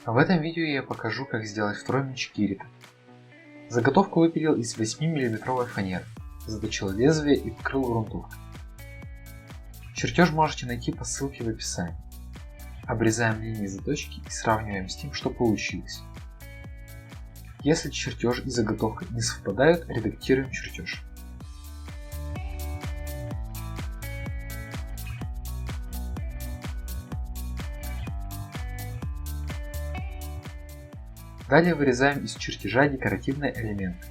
В этом видео я покажу, как сделать второй меч Кирита. Заготовку выпилил из 8 мм фанеры, заточил лезвие и покрыл грунтовкой. Чертеж можете найти по ссылке в описании. Обрезаем линии заточки и сравниваем с тем, что получилось. Если чертеж и заготовка не совпадают, редактируем чертеж. Далее вырезаем из чертежа декоративные элементы.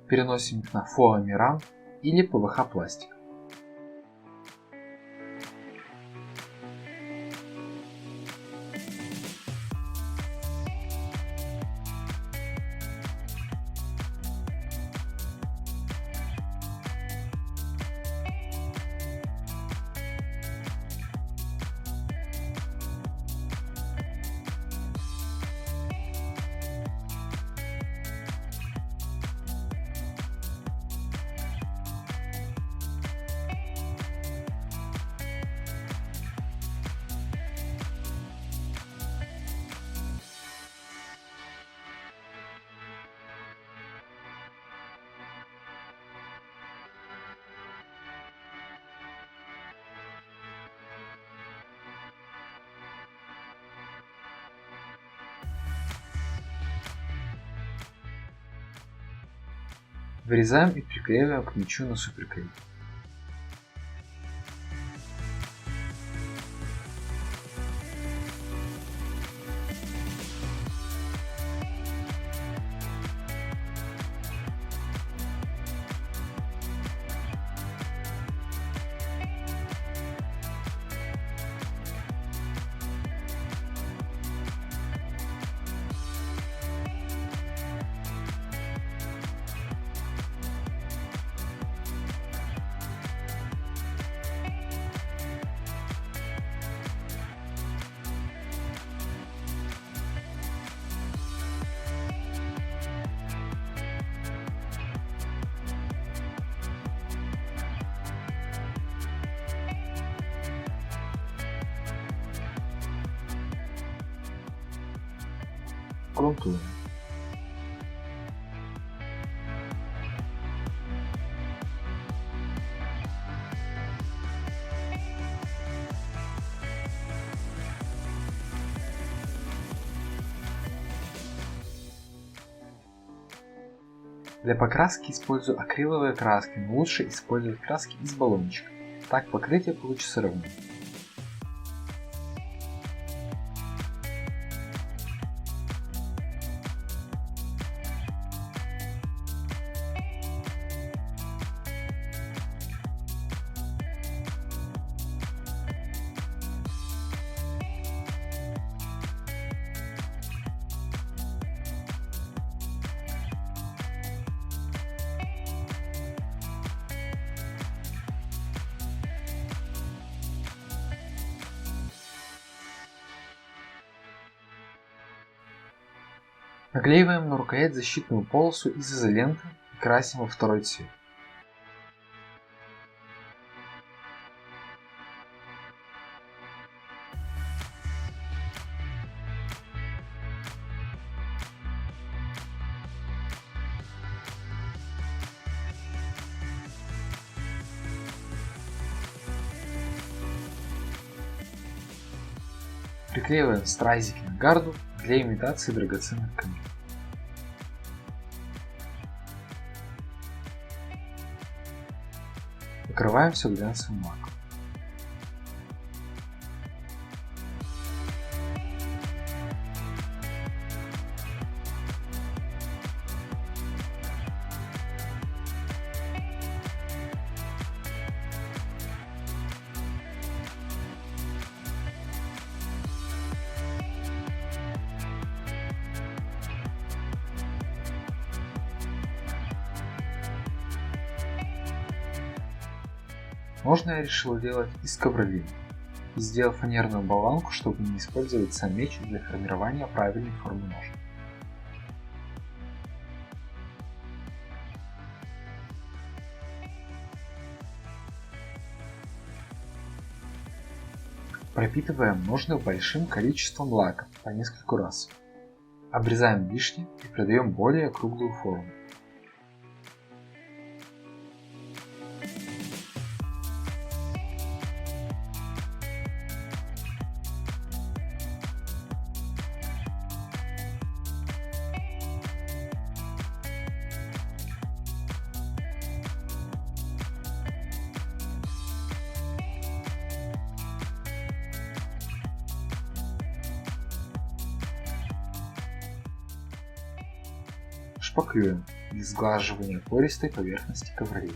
Переносим на фоамиран или ПВХ пластик. Вырезаем и приклеиваем к мечу на суперклей. Грунтуем. Для покраски использую акриловые краски, но лучше использовать краски из баллончика. Так покрытие получится ровным. Наклеиваем на рукоять защитную полосу из изоленты и красим во второй цвет. Приклеиваем страйзики на гарду для имитации драгоценных камней. Покрываем все глянцевым лаком. Можно я решил делать из ковролина, сделав фанерную болванку, чтобы не использовать сам меч для формирования правильной формы ножа. Пропитываем ножны большим количеством лака по нескольку раз. Обрезаем лишнее и придаем более круглую форму. Шпаклюем для сглаживания пористой поверхности ковролина.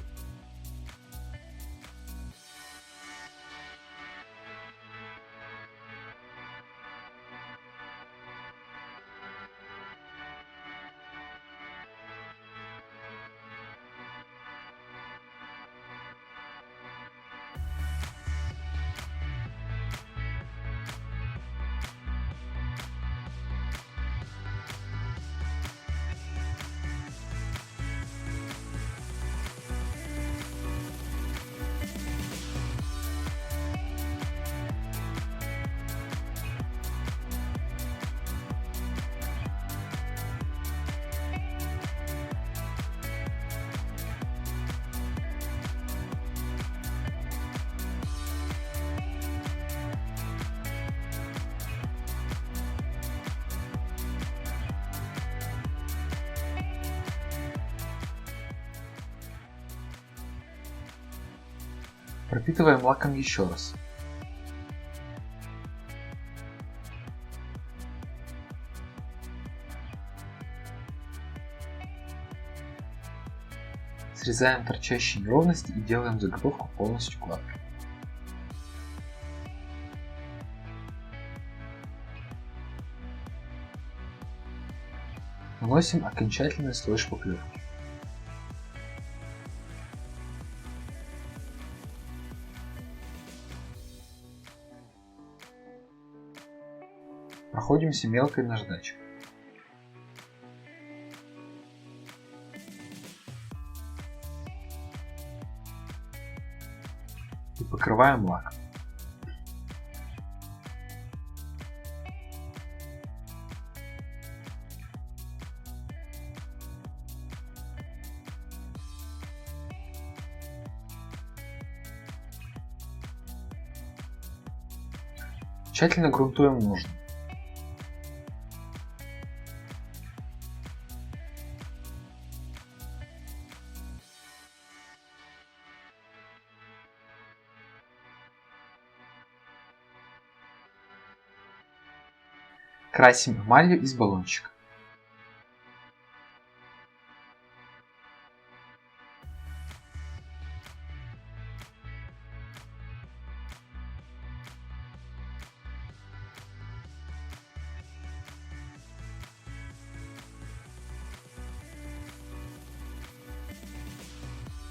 Пропитываем лаком еще раз. Срезаем торчащие неровности и делаем заготовку полностью гладкой. Наносим окончательный слой шпаклевки. Проходимся мелкой наждачкой. И покрываем лаком. Тщательно грунтуем ножны. Красим эмалью из баллончика.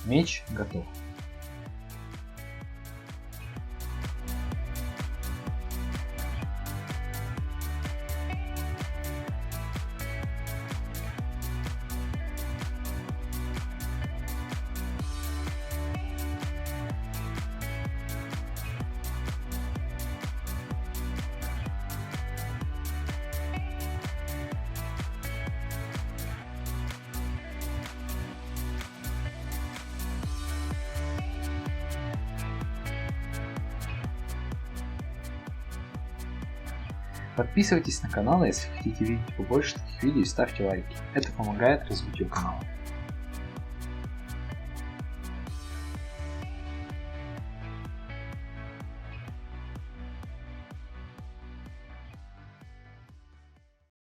Меч готов. Подписывайтесь на канал, если хотите видеть побольше таких видео, и ставьте лайки. Это помогает развитию канала.